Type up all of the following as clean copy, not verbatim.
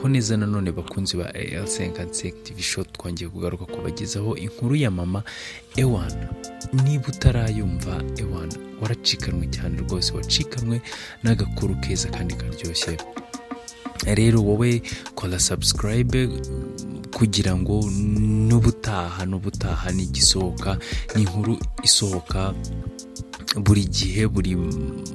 muraho neza nanone bakunzi ba AL55 TV show, twongeye kugaruka kubagezaho inkuru ya mama Ewana. Niba utarayumva Ewana, waracikanwe cyane rwose, wacikanwe n'agakuru keza kandi karyoshye. Rero wowe kola subscribe kugira ngo n'ubutaha n'igisohoka, ni inkuru isohoka buri gihe, buri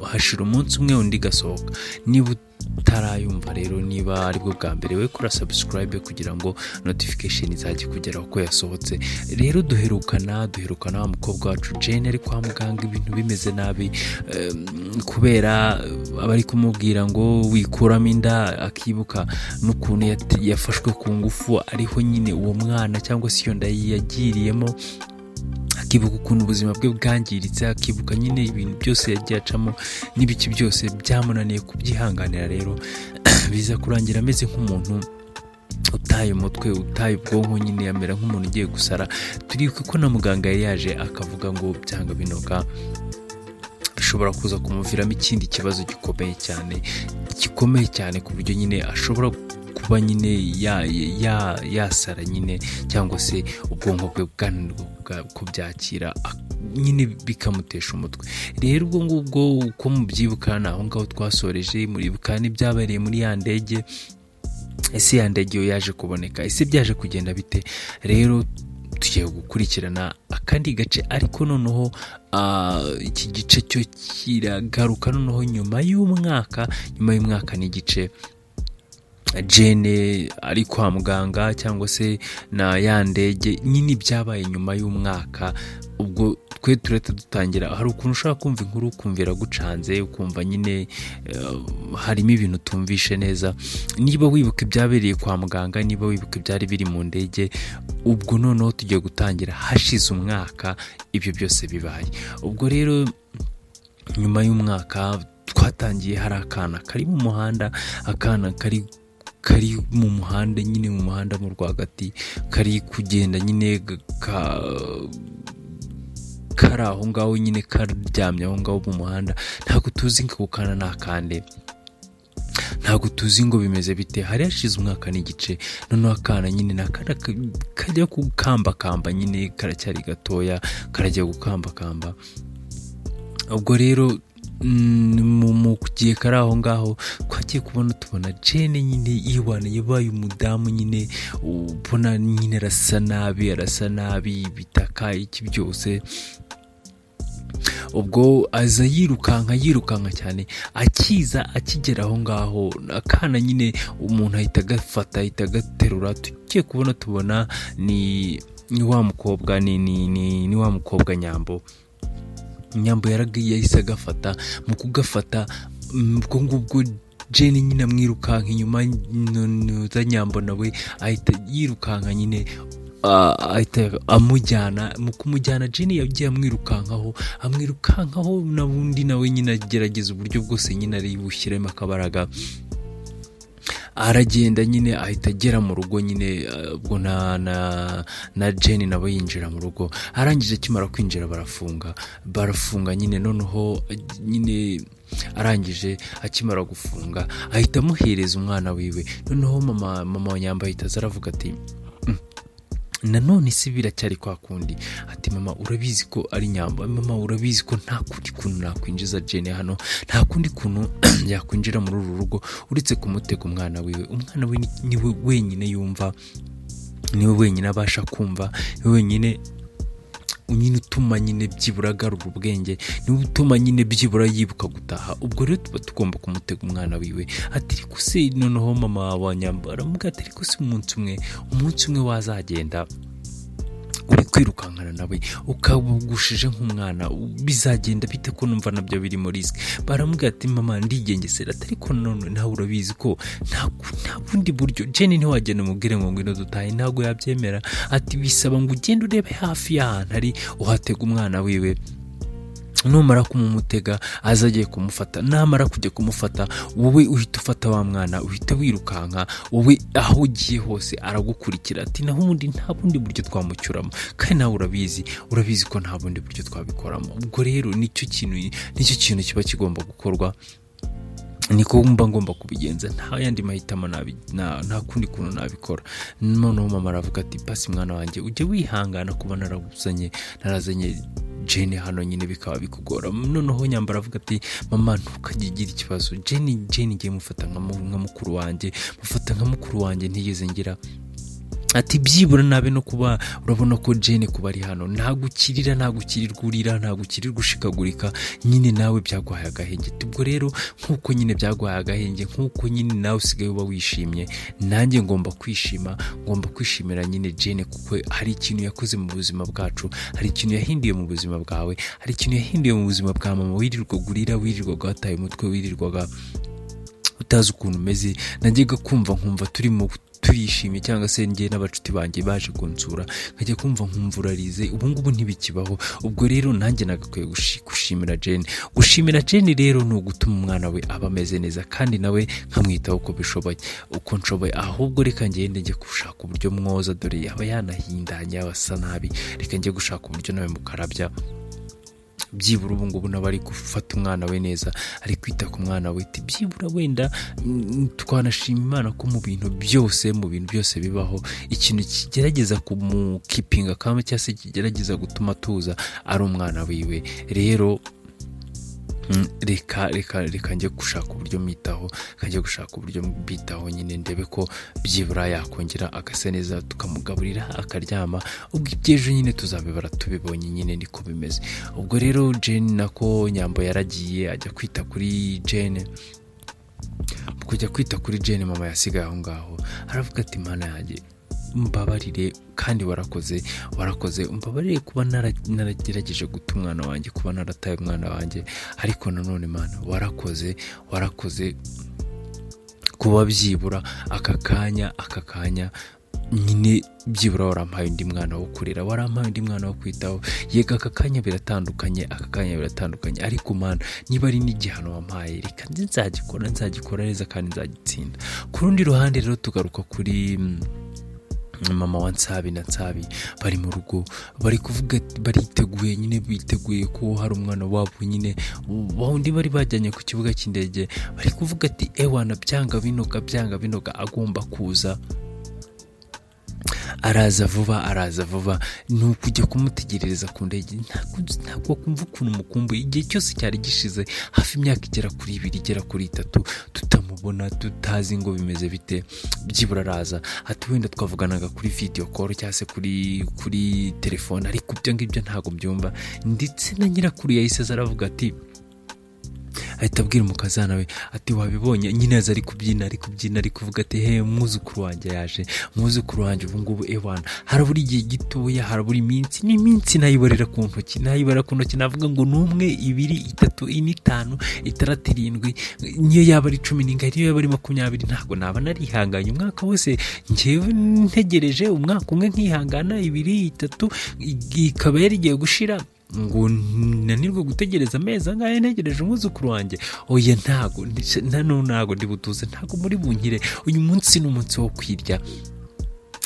hashira umunsi umwe undi gasohoka. Niba utarayumva rero, niba ari bwo bwa mbere, we kora subscribe kugira ngo notification izajye kugeraho ko yasohotse. Rero duherukana wa mukobwa wacu Jane ari kwa muganga, ibintu bimeze nabi kubera abari kumubwira ngo wikuramo inda, akibuka n'ukuntu yafashwe ku ngufu ariho nyine uwo mwana cyangwa se iyo nda yagiriyemo, akibuka ukuntu ubuzima bwe bwangiritse, akibuka nyine ibintu byose yagiye acamo n'ibiki byose byamunaniye kubyihanganira. Rero biza kurangira ameze nk'umuntu utaye umutwe, utaye ubwonko, nyine yamera nk'umuntu ugiye gusara. Turibuka ko na muganga yari yaje akavuga ngo byanga binoga bishobora kuza kumuviramo ikindi kibazo gikomeye cyane ku buryo nyine ashobora kuba nyine yasara nyine, cyangwa se ubwonko bwe bwananirwa kubyakira, nyine bikamutesha umutwe. Rero ubwo ngubwo uko mubyibuka, aho ngaho twasoreje, muribuka n'ibyabereye muri ya ndege. Ese ya ndege yo yaje kuboneka, ese byaje kugenda bite? Rero tugiye gukurikirana akandi gace, ariko noneho iki gice cyo kiragaruka noneho nyuma y'umwaka n'igice Jane ari kwa muganga, cyangwa se na ya ndege, nyine byabaye nyuma y'umwaka. Ubwo twe tureta dutangira, hari ukuntu ushaka kumva inkuru ukumvira gucanze, ukumva nyine harimo ibintu tumvishe neza. Niba wibuka ibyabereye kwa muganga, niba wibuka ibyari biri mu ndege, ubwo noneho tugiye gutangira hashize umwaka ibyo byose bibaye. Ubwo rero nyuma y'umwaka twatangiye, hari akana kari mu muhanda, akana kari mu muhanda, nyine mu muhanda mu rwagati, kari kugenda nyine kari aho ngaho, nyine karyamye aho ngaho mu muhanda. Ntabwo tuzi ngo ukana nakande, ntabwo tuzi ngo bimeze bite. Hari hashize umwaka n'igice, noneho akana nyine nakana kajya gukambakamba, nyine karacyari gatoya, karajya gukambakamba. Ubwo rero mu gihe kari aho ngaho, twagiye tubona Jane nyine Iwana yabaye umudamu, nyine ubona nyine arasa nabi, bitaka iki byose. Ubwo aza yirukanka cyane, akigera aho ngaho, akana nyine umuntu ahita agafata, ahita agaterura. Tugiye tubona ni wa mukobwa, ni wa mukobwa Nyambo yahise agafata. Mu kugafata ubwo ngubwo Jane nyine amwirukanka inyuma, za Nyambo nawe ahita yirukanka, nyine ahita amujyana. Mu kumujyana Jane yagiye amwirukankaho, nabundi nawe nyine agerageza uburyo bwose nyine ari bushyiremo akabaraga. Aragenda nyine ahita agera mu rugo, nyine ubwo na Jane nawe yinjira mu rugo. Arangije akimara kwinjira barafunga nyine. Noneho nyine arangije akimara gufunga, ahita amuhereza umwana wiwe. Noneho mama wa Nyamba ahita aravuga ati, nanone si biracyari kwa kundi. Ati mama, urabizi ko ari Nyamba, mama urabizi ko nta kundi kuntu nakwinjiza Jane hano, nta kundi kuntu yakwinjira muri uru rugo uretse kumutega umwana wiwe. Umwana we niwe wenyine yumva, niwe wenyine abasha kumva, niwe wenyine utuma nyine byibura agarura ubwenge, niwe utuma nyine byibura yibuka gutaha. Ubwo rero tuba tugomba kumutega umwana wiwe. Ati ariko se, noneho mama wa Nyamba aramuga ati ariko se umunsi umwe wazagenda uri kwirukankana nawe ukabugushije nk'umwana, bizagenda bite ko numva nabyo biri muri risk? Baramuga ati mama ndigengesera, ariko none nawe urabizi ko nta bundi buryo. Jane ntiwagenda umubwire ngo ngwino dutahe, ntabwo yabyemera. Ati bisaba ngo ugende urebe hafi y'ahantu ari, uhatega umwana wiwe. Numara kumumutega azagiye kumufata. Namara kujya kumufata, wowe uhita ufata wa mwana, uhita wirukanka, wowe aho ugiye hose aragukurikira. Ati naho ubundi nta bundi buryo twamucyuramo, kandi nawe urabizi ko nta bundi buryo twabikoramo. Ubwo rero nicyo kintu kiba kigomba gukorwa. niko mba ngomba kubigenza, nta yandi mahitamo nta kundi kuntu nabikora. Noneho mama aravuga ati basi mwana wanjye ujye wihangana kuba narazanye Jane hano nyine bikaba bikugora. Noneho nyambara avuga ati mama ntukagigira ikibazo, Jane ngiye mufata nka mukuru wanjye ntigeze ngira ati byibura nabe no kuba urabona ko Jane kuba ari hano ntagukirirwa ushikagurika nyine nawe byagwaye agahenge. Ubwo rero nkuko nyine byagwaye agahenge, nkuko nyine nawe usigaye uba wishimye, nanjye ngomba kwishimira nyine Jane kuko hari ikintu yakoze mu buzima bwacu, hari ikintu yahinduye mu buzima bwawe, hari ikintu yahinduye mu buzima bwa mama. wirirwaga wataye umutwe, wirirwaga utazi ukuntu umeze, najyaga nkumva turishimye, cyangwa se njye n'abacuti banjye baje kunsura nkajya kumva nkumva urarize. Ubu ngubu ntibikibaho. Ubwo rero nanjye nagakwiye gushimira Jane rero ni ugutuma umwana we aba ameze neza, kandi nawe nkamwitaho uko nshoboye. Ahubwo reka ngende njye gushaka uburyo mwoza, dore yaba yanahindanye abasa nabi, reka njye gushaka uburyo nawe mukarabya. Byibura ubu ngubu nawe ari gufata umwana we neza, ari kwita ku mwana we, byibura wenda twanashima Imana ko mu bintu byose bibaho ikintu kigerageza kumukipinga kama cyangwa se kigerageza gutuma tuza ari umwana wiwe. Rero reka njye gushaka uburyo mbitaho nyine ndebe ko byibura yakongera agasa neza, tukamugaburira akaryama. ubwo ibyejo nyine tuzabibara tubibonye, nyine niko bimeze. Ubwo rero Jane nako Nyambo yaragiye ajya kwita kuri Jane. Kujya kwita kuri Jane mama yasigaye aho ngaho aravuga ati mana yanjye mbabarire kandi warakoze umbabarire kuba naragerageje guta umwana wanjye, kuba narataye umwana wanjye, ariko nanone mana warakoze kuba byibura aka kanya nyine byibura warampaye undi mwana wo kurera, warampaye undi mwana wo kwitaho. Yega aka kanya biratandukanye, ariko mana niba ari n'igihano wampaye, reka nzagikora neza kandi nzagitsinda. Ku rundi ruhande rero tugaruka kuri mama wa Nsabi na Nsabi bari mu rugo, bari kuvuga biteguye ko hari umwana wabo nyine wundi bari bajyanye ku kibuga cy'indege, bari kuvuga ati ewana byanga binoga agomba kuza, araza vuba. Ni ukujya kumutegerereza ku ndege, ntabwo kumva ukuntu mukumbuye. Igihe cyose cyari gishize hafi imyaka igera kuri 2 igera kuri 3 tutamubona, tutazi ngo bimeze bite. Byibura araza ati wenda twavuganaga kuri video call cyangwa se kuri telefone, ariko ibyo ngibyo ntabwo mbyumva. Ndetse na nyirakuru yahise aravuga ati, ahita abwira umukazana we ati wabibonye nyine aza ari kubyina ari kuvuga ati umwuzukuru wanjye ubu ngubu ewana harabura igihe gitoya, harabura iminsi nayiborera ku ntoki, navuga ngo 1 2 3 4 5 6 7 niyo yaba ari 10 n'ingahe, niyo yaba ari 20, ntabwo naba narihanganye umwaka wose njyewe ntegereje umwaka umwe nkihangana 2 3 ikaba yarigiye gushira ngo nanirwe gutegereza amezi angahe ntegereje umwuzukuru wanjye. Oya ntago ndibutuze, ntago muri bunkire. Uyu munsi ni umunsi wo kwirya,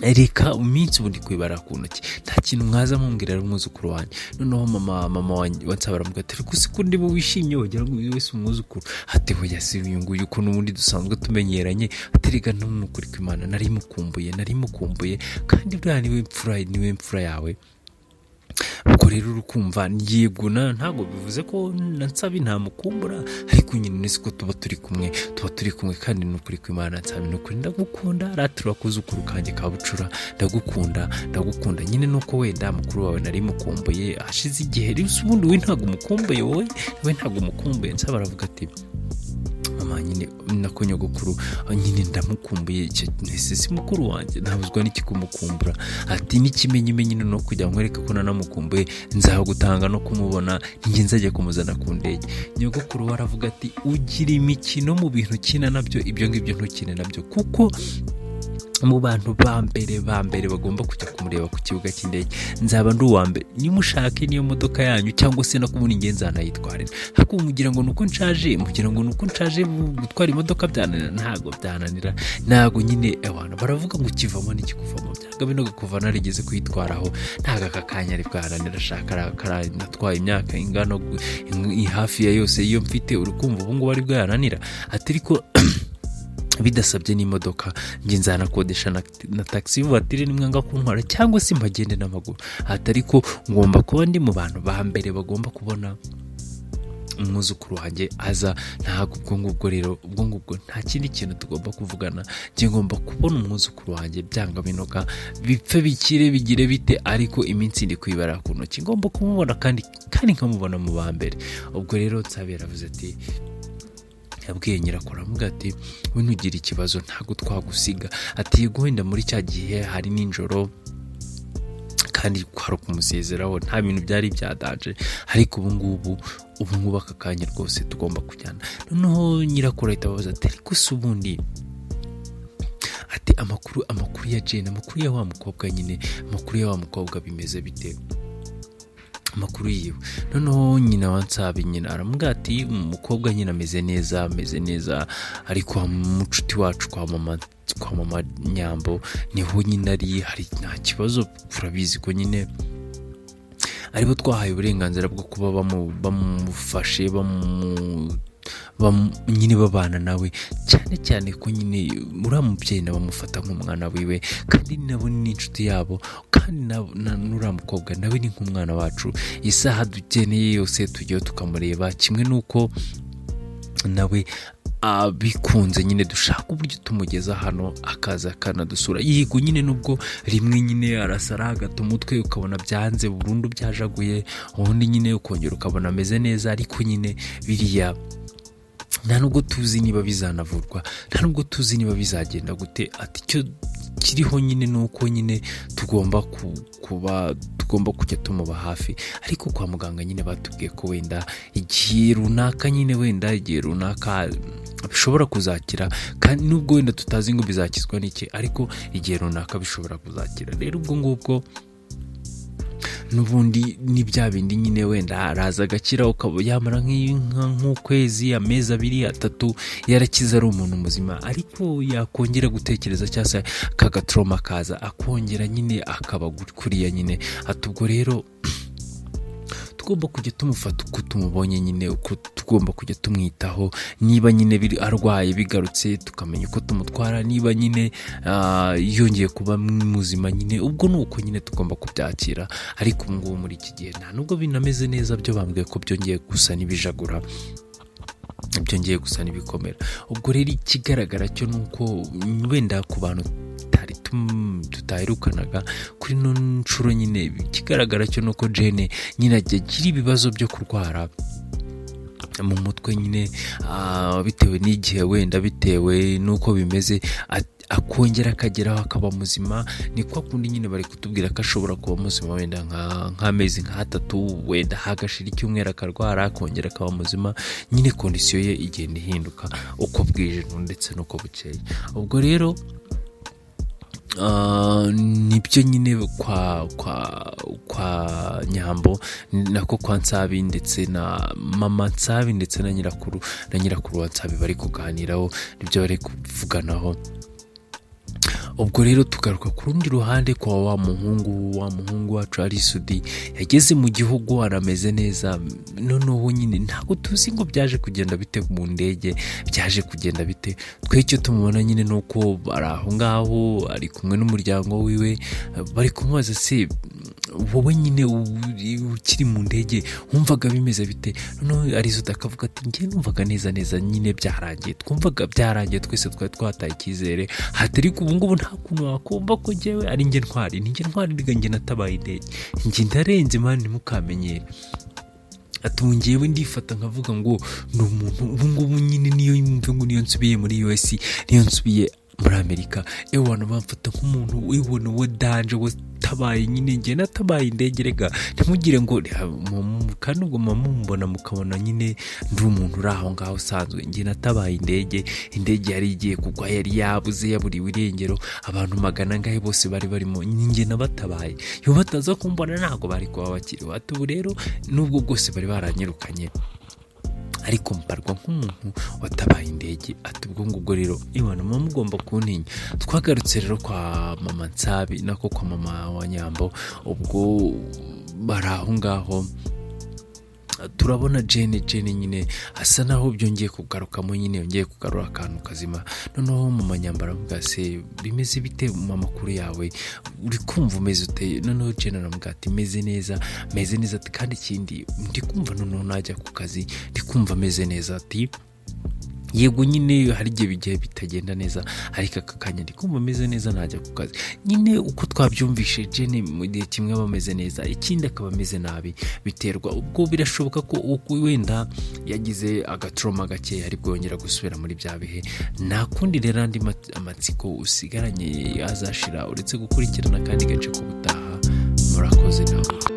reka umunsi ubundi kwibara ku ntoki, nta kintu mwaza mumbwira umwuzukuru wanjye. Noneho mama wa Nsaba aravuga ati kusi ko ndibo wishimye wagira ngo wese umwuzukuru. Ati hoya si uyu nguyu uko n'ubundi dusanzwe tumenyeranye, aterega n'ukuri kw'Imana nari mukumbuye kandi bwa niwe mfura yawe. Ubwo rero urukumva yeguna, ntago bivuze ko Nsabi ntamukumbura, ariko nyine nisiko tuba turi kumwe kandi n'ukuri kw'Imana. Nsabi n'ukuri ndagukunda, ratura kuzukuru kanjye kabucura, ndagukunda nyine nuko wenda mukuru wawe nari mukumbuye hashize igihe. Rero ubundi we ntago mukumbuye, we ntago mukumbuye. Nsaba aravuga ati mama nyine nako nyogokuru nyine ndamukumbuye, si mukuru wanjye ntabuzwa n'iki kumukumbura. Ati n'ikimenyimenyi no kujya nkwereka ko nanamukumbuye, nzagutanga no kumubona njye nzajya kumuzana ku ndege. Nyogokuru waravuga ati ugira imikino mu bintu kina nabyo, ibyo ngibyo ntukine nabyo, kuko mu bantu ba mbere bagomba kujya kumureba ku kibuga cy'indege. Nzaba ndi uwa mbere, nimushake niyo modoka yanyu cyangwa se no kubona ingenzi zanayitwarira. Ariko mugira ngo nuko nshaje gutwara imodoka byananira, ntago byananira. Ntago nyine abantu baravuga ngo kivamo n'ikikuvamo, byaga bino kuva narigeze kwitwaraho ntaga kakanya ari bwananira. Shaka natwaye imyaka ingano hafi ya yose iyo mfite, urukumva ubu ngubu ari bwananira. Atariko bidasabye n'imodoka nge nzanakodesha na taxi voiture nimwanga kuntwara cyangwa se mbagende n'amaguru. Atariko ngomba kuba ndi mu bantu ba mbere bagomba kubona umwuzukuru wanjye aza. Ntabwo ubwo ngubwo nta kindi kintu tugomba kuvugana. Nge ngomba kubona umwuzukuru wanjye byanga binoga bipfe bikire bigire bite, ariko iminsi ndi kwibara ku ntoki ngomba kumubona kandi nkamubona mu ba mbere. Ubwo rero Nsabera avuze ati, yabwiye nyirakuru amuga ati we ntugire ikibazo ntago twagusiga. Ati yego wenda muri cya gihe hari ninjoro kandi kwari kumusezeraho nta bintu byari byadanje, ariko ubu ngubu aka kanya rwose tugomba kujyana. Noneho nyirakuru ahita abaza ati ariko se ubundi ati amakuru ya Jane, amakuru ya wa mukobwa nyine, amakuru ya wa mukobwa bimeze bite amakuru yiwe? Noneho nyina wa Nsabi nyina aramuga ati umukobwa nyina ameze neza, ariko mucuti wacu kwa mama Nyambo niho nyina ari, hari nta kibazo. Urabizi ko nyine aribo twahaye uburenganzira bwo kuba bamufashe nyine babana nawe, cyane ko nyine uriya mubyeyi nawe bamufata nk'umwana wiwe, kandi nabo ni inshuti yabo, kandi n'uriya mukobwa nawe ni nk'umwana wacu. Isaha dukeneye yose tujyayo tukamureba, kimwe n'uko nawe bikunze nyine dushaka uburyo tumugeza hano akaza akanadusura. Yego nyine nubwo rimwe nyine arasara agata umutwe ukabona byanze burundu byajaguye, ubundi nyine ukongera ukabona ameze neza, ariko nyine biriya nta nubwo tuzi niba bizanavurwa, nta nubwo tuzi niba bizagenda gute. Ati icyo kiriho nyine nuko nyine tugomba kujya tumuba hafi. Ariko kwa muganga nyine batubwiye ko wenda igihe runaka bishobora kuzakira, kandi nubwo wenda tutazi ngo bizakizwa n'iki, ariko igihe runaka bishobora kuzakira. Rero ubwo ngubwo n'ubundi ni bya bindi nyine wenda araza agakira, ukaba yamara nk'ukwezi, amezi 2, 3 yarakize ari umuntu muzima, ariko yakongera gutekereza cyangwa se kagatroma kaza akongera nyine akaba kuriya nyine. Ati ubwo rero tugomba kujya tumufata uko tumubonye nyine, uko tugomba kujya tumwitaho. Niba nyine arwaye bigarutse tukamenya uko tumutwara, niba nyine yongeye kuba muzima nyine, ubwo nuko nyine tugomba kubyakira. Ariko ubu ngubu muri iki gihe nta nubwo binameze neza, byo bambwiye ko byongeye gusa n'ibijagura, byongeye gusa n'ibikomera. Ubwo rero ikigaragara cyo nuko wenda ku bantu tutaherukanaga kuri no nshuro nyine, ikigaragara cyo nuko Jane nyine agira ibibazo byo kurwara mu mutwe nyine, bitewe n'igihe, wenda bitewe nuko bimeze, akongera akageraho akaba muzima. Ni kwa kundi nyine bari kutubwira ko ashobora kuba muzima wenda nk'amezi 3, wenda hagashira icyumweru akarwara akongera akaba muzima. Nyine kondisiyo ye igenda ihinduka uko bwije ndetse n'uko bukeye. ubwo rero nibyo nyine kwa Nyambo, nako kwa Nsabi ndetse na mama Nsabi ndetse na nyirakuru wa Nsabi bari kuganiraho, nibyo bari kuvuganaho. Ubwo rero tugaruka ku rundi ruhande kwa wa muhungu wacu Arisudi. Yageze mu gihugu arameze neza, noneho nyine ntabwo tuzi ngo byaje kugenda bite mu ndege, byaje kugenda bite. Twe icyo tumubona nyine nuko ari aho ngaho ari kumwe n'umuryango wiwe, bari kumubaza se wowe nyine ukiri mu ndege wumvaga bimeze bite? Noneho Arisudi akavuga ati njye numvaga neza nyine byarangiye, twumvaga byarangiye, twese twari twataye icyizere. Hatari ubu ngubu nta kuntu wakumva ko njyewe ari njye ntwari njye natabaye indege, njye ndarenze mani ntimukamenyere. Ati njyewe ndifata nkavuga ngo ni umuntu ubu ngubu nyine niyo yumve ngo niyo nsubiye muri US, niyo nsubiye muri Amerika abantu bamfata nk'umuntu wibona we danje tabaye nyine njye natabaye indege rega ntimugire ngo kandi ubwo mumbona mukabona nyine ndi umuntu uri aho ngaho usanzwe njye natabaye indege yari igiye kugwa yari yabuze yaburiwe irengero abantu magana ngahe bose bari barimo njye nabatabaye yo bataza kumbona ntago bari kuba bakiri bato ubu rero nubwo bwose bari baranyirukanye ariko mparwa nk'umuntu watabaye indege ati ubwo ngubwo rero ibana mugomba kuntinya. Twagarutse rero kwa mama Nsabi nako kwa mama wa Nyambo, ubwo bari aho ngaho turabona Jane nyine asa naho byongeye kugarukamo nyine yongeye kugarura akantu kazima. Noneho mu manyambara avuga se bimeze bite mu makuru yawe, uri kumva umeze ute? Noneho Jane aramuga ati meze neza ati kandi ikindi ndi kumva noneho najya ku kazi ndi kumva meze neza. Ati yego nyine hari igihe bigiye bitagenda neza ariko aka kanya ndi kumva meze neza najya ku kazi. Nyine uko twabyumvishe Jane mu gihe kimwe aba ameze neza ikindi akaba ameze nabi, biterwa ubwo birashoboka ko wenda yagize agatroma gake ari bwongera gusubira muri bya bihe. Nta kundi rero andi amatsiko usigaranye azashira uretse gukurikirana kandi gace ko butaha. Murakoze nawe.